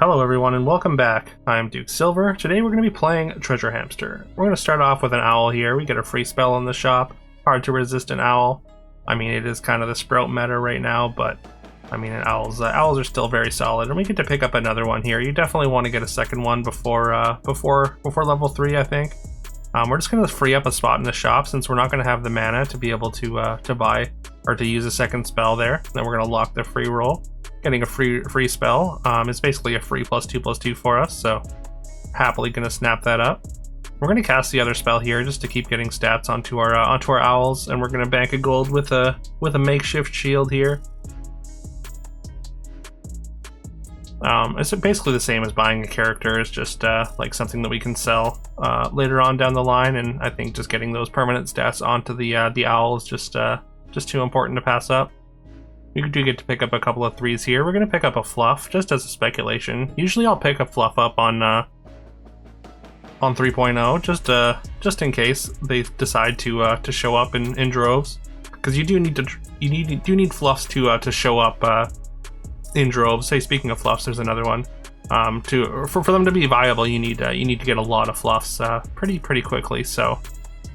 Hello everyone and welcome back. I'm Duke Silver. Today we're going to be playing Treasure Hamster. We're going to start off with an owl here. We get a free spell in the shop. Hard to resist an owl. I mean, it is kind of the sprout meta right now, but I mean, owls are still very solid. And we get to pick up another one here. You definitely want to get a second one before level 3, I think. We're just going to free up a spot in the shop since we're not going to have the mana to be able to buy or to use a second spell there. Then we're going to lock the free roll. Getting a free spell. It's basically a free +2/+2 for us, so happily gonna snap that up. We're gonna cast the other spell here just to keep getting stats onto our owls, and we're gonna bank a gold with a makeshift shield here. It's basically the same as buying a character. It's just like something that we can sell later on down the line, and I think just getting those permanent stats onto the owl is just too important to pass up. You do get to pick up a couple of 3s here. We're going to pick up a fluff, just as a speculation. Usually I'll pick a fluff up on 3.0, just in case they decide to show up in droves. Because you do need fluffs to show up in droves. Say, speaking of fluffs, there's another one. For them to be viable, you need to get a lot of fluffs pretty quickly. So,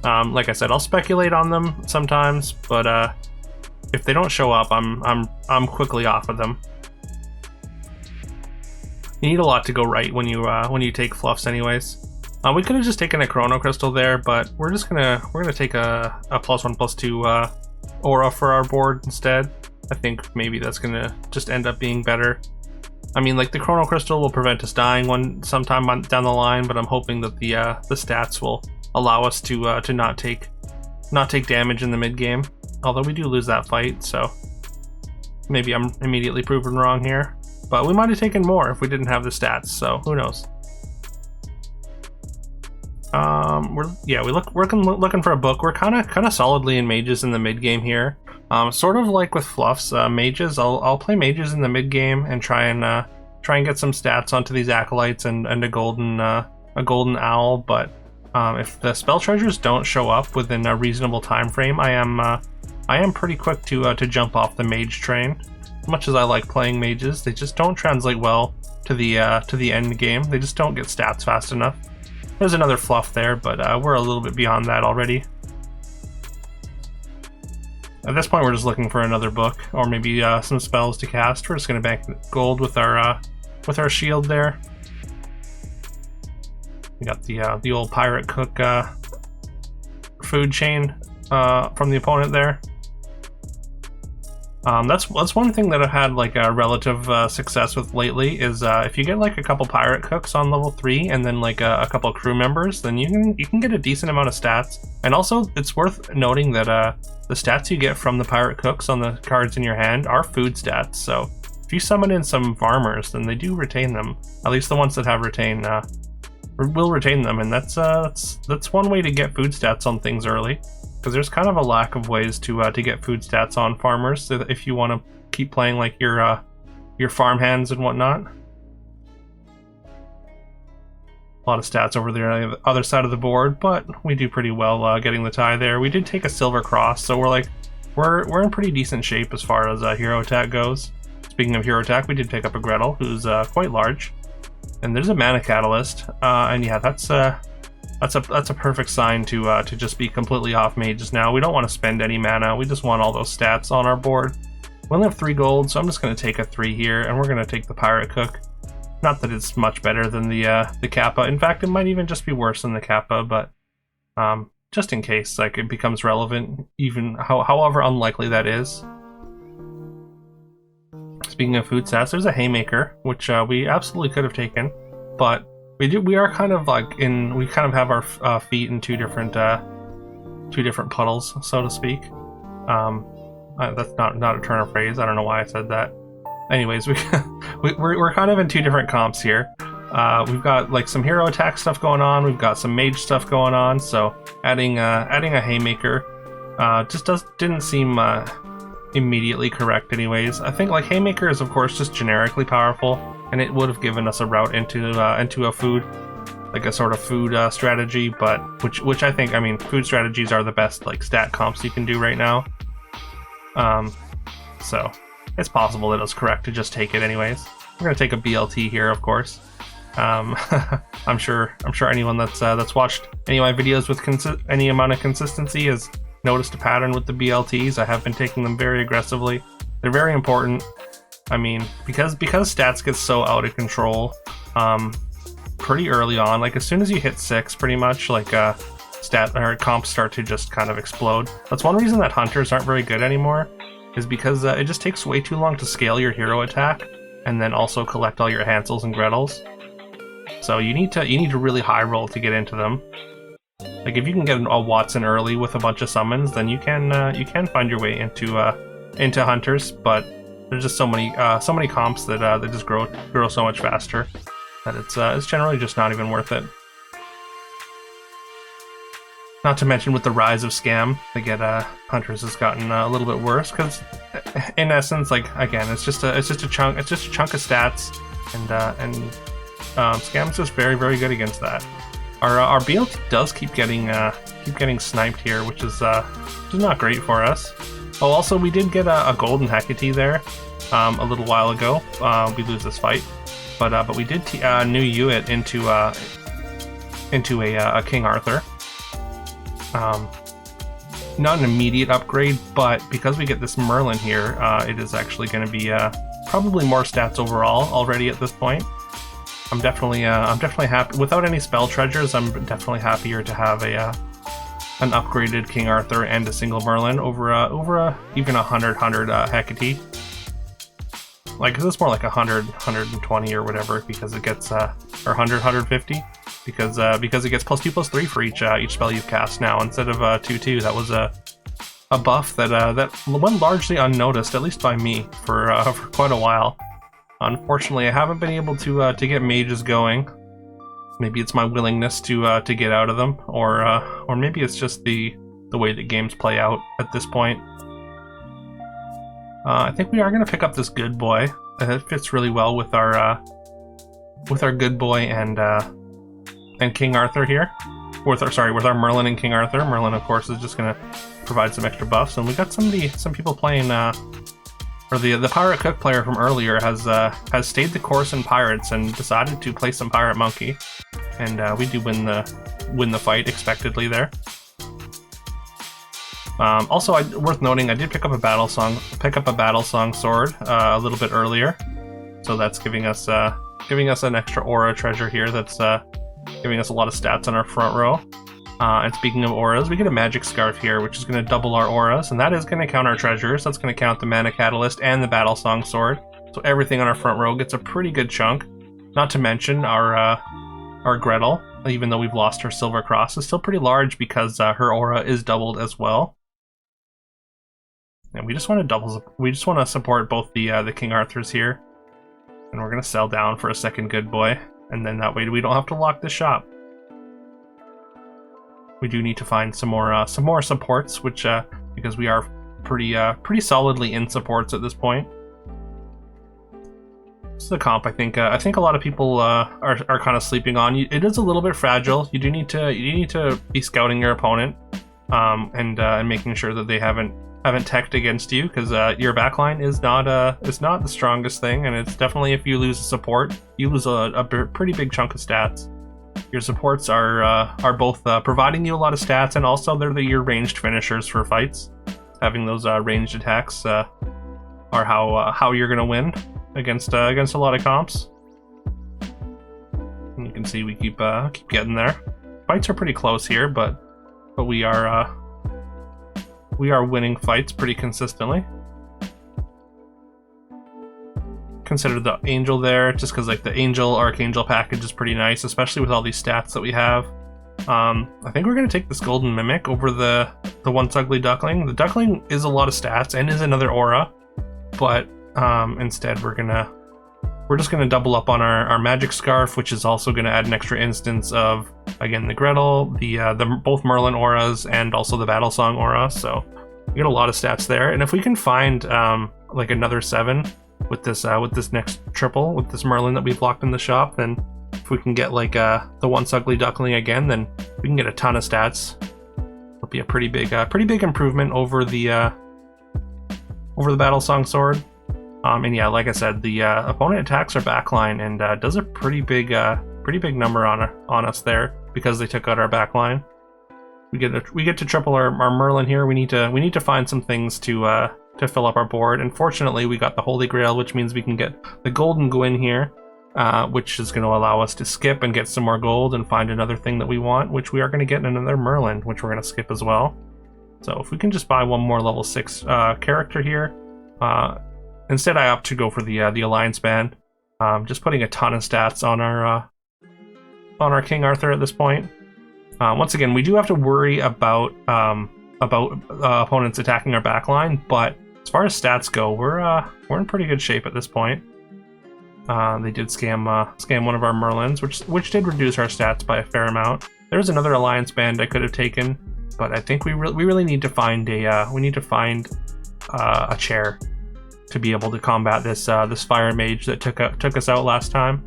like I said, I'll speculate on them sometimes, but if they don't show up, I'm quickly off of them. You need a lot to go right when you take fluffs, anyways. We could have just taken a chrono crystal there, but we're gonna take a +1/+2 aura for our board instead. I think maybe that's gonna just end up being better. I mean, like, the chrono crystal will prevent us dying sometime down the line, but I'm hoping that the stats will allow us to not take damage in the mid game. Although we do lose that fight, so maybe I'm immediately proven wrong here. But we might have taken more if we didn't have the stats, so who knows. We're looking for a book. We're kind of solidly in mages in the mid game here. Sort of like with fluffs, mages. I'll play mages in the mid game and try and get some stats onto these acolytes and a golden owl. But if the spell treasures don't show up within a reasonable time frame, I am pretty quick to jump off the mage train. As much as I like playing mages, they just don't translate well to the end game. They just don't get stats fast enough. There's another fluff there, but we're a little bit beyond that already. At this point, we're just looking for another book, or maybe some spells to cast. We're just going to bank gold with our shield there. We got the old pirate cook food chain from the opponent there. That's one thing that I've had like a relative success with lately is if you get like a couple pirate cooks on level 3 and then like a couple crew members, then you can get a decent amount of stats. And also, it's worth noting that the stats you get from the pirate cooks on the cards in your hand are food stats. So if you summon in some farmers, then they do retain them. At least the ones that have retain will retain them, and that's one way to get food stats on things early. Because there's kind of a lack of ways to get food stats on farmers, so that if you want to keep playing like your farm hands and whatnot. A lot of stats over there on the other side of the board, but we do pretty well getting the tie there. We did take a silver cross, so we're in pretty decent shape as far as hero attack goes. Speaking of hero attack, we did pick up a Gretel, who's quite large, and there's a mana catalyst, and yeah, that's a perfect sign to just be completely off mages now. We don't want to spend any mana. We just want all those stats on our board. We only have 3 gold, so I'm just going to take a 3 here, and we're going to take the pirate cook. Not that it's much better than the kappa. In fact, it might even just be worse than the kappa, but just in case, like, it becomes relevant, even however unlikely that is. Speaking of food stats, there's a haymaker, which we absolutely could have taken, but we are kind of like we kind of have our feet in two different puddles, so to speak. That's not a turn of phrase. I don't know why I said that. Anyways, we're kind of in 2 different comps here. We've got like some hero attack stuff going on. We've got some mage stuff going on. So adding a haymaker just didn't seem immediately correct. Anyways, I think like haymaker is of course just generically powerful, and it would have given us a route into a food, like a sort of food strategy, but which I think, I mean, food strategies are the best like stat comps you can do right now. So it's possible that it was correct to just take it anyways. We're gonna take a BLT here, of course. I'm sure anyone that's watched any of my videos with any amount of consistency has noticed a pattern with the BLTs. I have been taking them very aggressively. They're very important. I mean, because stats get so out of control pretty early on, like as soon as you hit 6, pretty much, like stat or comps start to just kind of explode. That's one reason that hunters aren't very good anymore, is because it just takes way too long to scale your hero attack and then also collect all your Hansels and Gretels. So you need to really high roll to get into them. Like if you can get a Watson early with a bunch of summons, then you can find your way into hunters. But there's just so many comps that just grow so much faster that it's generally just not even worth it. Not to mention with the rise of scam, hunters has gotten a little bit worse because, in essence, like again, it's just a chunk of stats, and scam's just very, very good against that. Our BLT does keep getting sniped here, which is not great for us. Oh, also we did get a golden Hecate there a little while ago. We lose this fight, but we did new Hewitt into a King Arthur. Not an immediate upgrade, but because we get this Merlin here, it is actually going to be probably more stats overall already at this point. I'm definitely happy. Without any spell treasures, I'm definitely happier to have an upgraded King Arthur and a single Merlin over even 100 Hecate. Like, cause it's more like 100, 120 or whatever, because it gets or 100, 150. Because it gets +2/+3 for each spell you've cast now instead of 2/2. That was a buff that went largely unnoticed, at least by me, for quite a while. Unfortunately, I haven't been able to get mages going. Maybe it's my willingness to get out of them, or maybe it's just the way that games play out at this point. I think we are going to pick up this good boy. It fits really well with our good boy and King Arthur here. With our Merlin and King Arthur. Merlin, of course, is just going to provide some extra buffs, and we got some people playing. Or the Pirate Cook player from earlier has stayed the course in Pirates and decided to play some Pirate Monkey, and we do win the fight expectedly there. Also, worth noting, I did pick up a battle song sword a little bit earlier, so that's giving us an extra aura treasure here. That's giving us a lot of stats on our front row. And speaking of auras, we get a magic scarf here, which is going to double our auras, and that is going to count our treasures. That's going to count the mana catalyst and the battle song sword. So everything on our front row gets a pretty good chunk. Not to mention our Gretel, even though we've lost her silver cross, is still pretty large because her aura is doubled as well. And we just want to support both the King Arthurs here, and we're going to sell down for a second good boy, and then that way we don't have to lock the shop. We do need to find some more supports, which because we are pretty solidly in supports at this point. This is a comp I think a lot of people are kind of sleeping on. It is a little bit fragile. You need to be scouting your opponent and making sure that they haven't teched against you, because your backline is not the strongest thing, and it's definitely, if you lose a support, you lose a pretty big chunk of stats. Your supports are both providing you a lot of stats, and also they're your ranged finishers for fights. Having those ranged attacks are how you're gonna win against a lot of comps. And you can see we keep getting there. Fights are pretty close here, but we are winning fights pretty consistently. Consider the angel there, just because like the angel archangel package is pretty nice, especially with all these stats that we have. I think we're gonna take this golden mimic over the once ugly duckling. The duckling is a lot of stats and is another aura, but instead we're just gonna double up on our magic scarf, which is also gonna add an extra instance of, again, the Gretel, the both Merlin auras, and also the battle song aura. So we get a lot of stats there, and if we can find like another 7 with this next triple, with this Merlin that we've locked in the shop, then if we can get like the once ugly duckling again, then we can get a ton of stats. It'll be a pretty big improvement over the battle song sword. And yeah, like I said, the opponent attacks our backline and does a pretty big number on us there because they took out our backline. We get to triple our Merlin here. We need to find some things to fill up our board. And fortunately, we got the Holy Grail, which means we can get the Golden Gwyn here, which is going to allow us to skip and get some more gold and find another thing that we want, which we are going to get in another Merlin, which we're going to skip as well. So if we can just buy one more level 6 character here. Instead, I opt to go for the Alliance Band. Just putting a ton of stats on our King Arthur at this point. Once again, we do have to worry about opponents attacking our backline, but as far as stats go, we're in pretty good shape at this point. They did scam one of our Merlins, which did reduce our stats by a fair amount. There's another Alliance Band I could have taken, but I think we really need to find a chair to be able to combat this Fire Mage that took us out last time.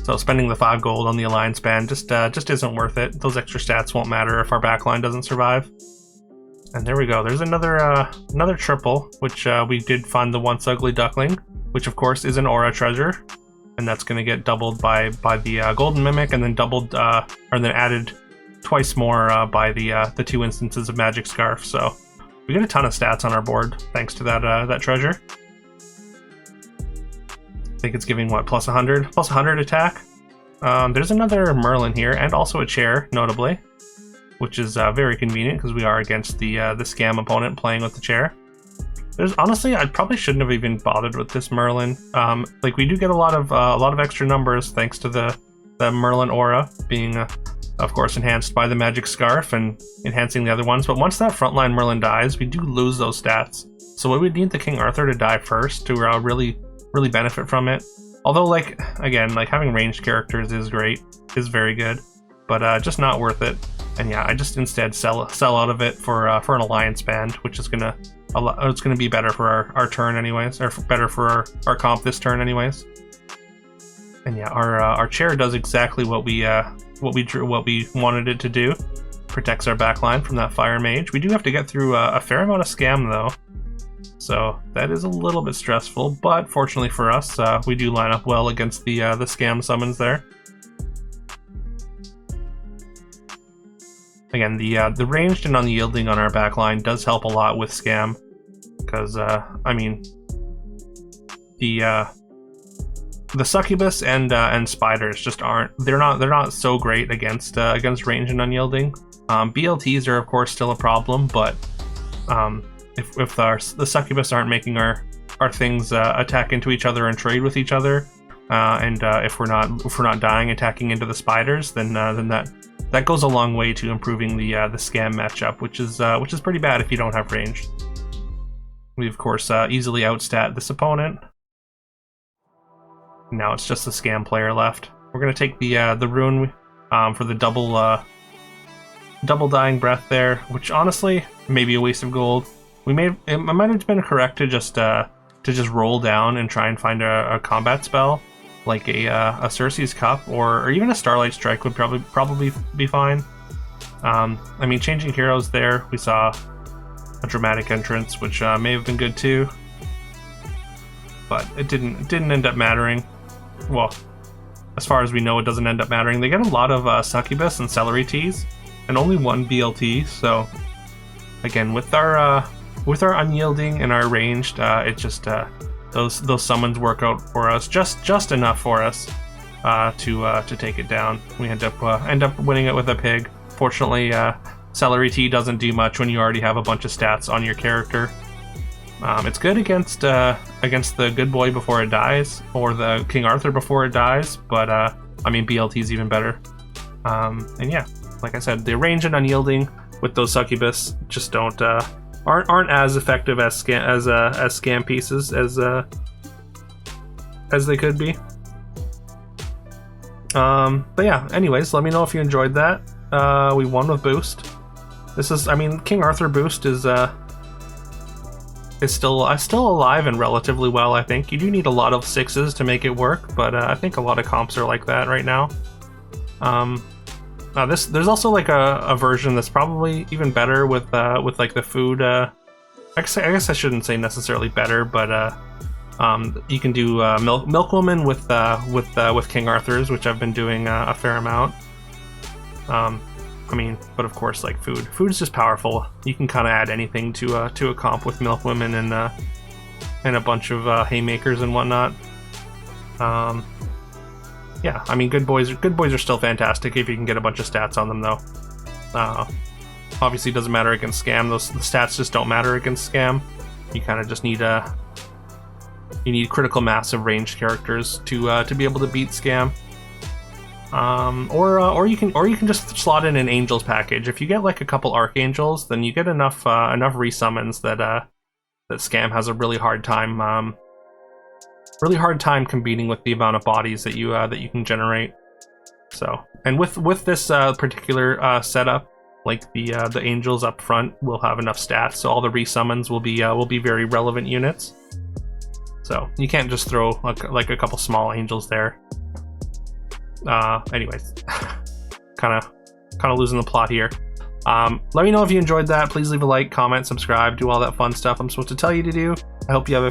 So spending the 5 gold on the Alliance Band just isn't worth it. Those extra stats won't matter if our backline doesn't survive. And there we go. There's another triple, which we did find the Once Ugly Duckling, which of course is an aura treasure, and that's going to get doubled by the Golden Mimic, and then doubled or then added twice more by the 2 instances of Magic Scarf. So we get a ton of stats on our board thanks to that treasure. I think it's giving what, plus 100 attack. There's another Merlin here, and also a chair, notably, which is very convenient because we are against the scam opponent playing with the chair. There's honestly, I probably shouldn't have even bothered with this Merlin. Like we do get a lot of extra numbers thanks to the Merlin aura being, of course, enhanced by the Magic Scarf and enhancing the other ones. But once that frontline Merlin dies, we do lose those stats. So we would need the King Arthur to die first to really benefit from it. Although, like, again, like having ranged characters is great, is very good, but just not worth it. And yeah, I just instead sell out of it for an Alliance Band, which is gonna be better for our turn anyways, or better for our comp this turn anyways. And yeah, our chair does exactly what we wanted it to do. Protects our backline from that Fire Mage. We do have to get through a fair amount of scam though. So that is a little bit stressful, but fortunately for us, we do line up well against the scam summons there. Again, the ranged and unyielding on our backline does help a lot with scam, because I mean, the succubus and spiders just aren't. They're not so great against ranged and unyielding. BLTs are of course still a problem, but if the succubus aren't making our things attack into each other and trade with each other, and if we're not dying attacking into the spiders, then that goes a long way to improving the scam matchup, which is pretty bad if you don't have range. We of course easily outstat this opponent. Now it's just the scam player left. We're gonna take the rune for the double dying breath there, which honestly may be a waste of gold. It might have been correct to just roll down and try and find a combat spell, like a Circe's Cup or even a Starlight Strike would probably be fine. I mean, changing heroes there, we saw a dramatic entrance, which may have been good too, but it didn't end up mattering. Well, as far as we know, it doesn't end up mattering. They get a lot of succubus and celery teas, and only 1 BLT. So again, with our unyielding and our ranged, it just those summons work out for us just enough for us to take it down. We end up winning it with a pig. Fortunately, celery tea doesn't do much when you already have a bunch of stats on your character. It's good against the good boy before it dies, or the King Arthur before it dies, but I mean BLT is even better. And yeah, like I said, the range and unyielding with those succubus just aren't as effective as scam pieces as they could be. But yeah, anyways, let me know if you enjoyed that. We won with boost. I mean, King Arthur boost is still alive and relatively well. I think you do need a lot of 6s to make it work, but I think a lot of comps are like that right now. There's also like a version that's probably even better with like the food I guess I shouldn't say necessarily better, but you can do Milkwoman with King Arthur's, which I've been doing a fair amount. I mean, but of course, like food is just powerful. You can kind of add anything to a comp with Milkwoman and a bunch of haymakers and whatnot. Yeah, I mean, good boys are still fantastic if you can get a bunch of stats on them, though. Obviously, it doesn't matter against Scam. The stats just don't matter against Scam. You kind of just need critical mass of ranged characters to be able to beat Scam. Or you can just slot in an Angels package. If you get like a couple Archangels, then you get enough resummons that Scam has a really hard time competing with the amount of bodies that you can generate. So, and with this particular setup, like the Angels up front will have enough stats, so all the resummons will be very relevant units. So you can't just throw like a couple small Angels there. Anyways, kind of losing the plot here. Let me know if you enjoyed that. Please leave a like, comment, subscribe, do all that fun stuff I'm supposed to tell you to do. I hope you have a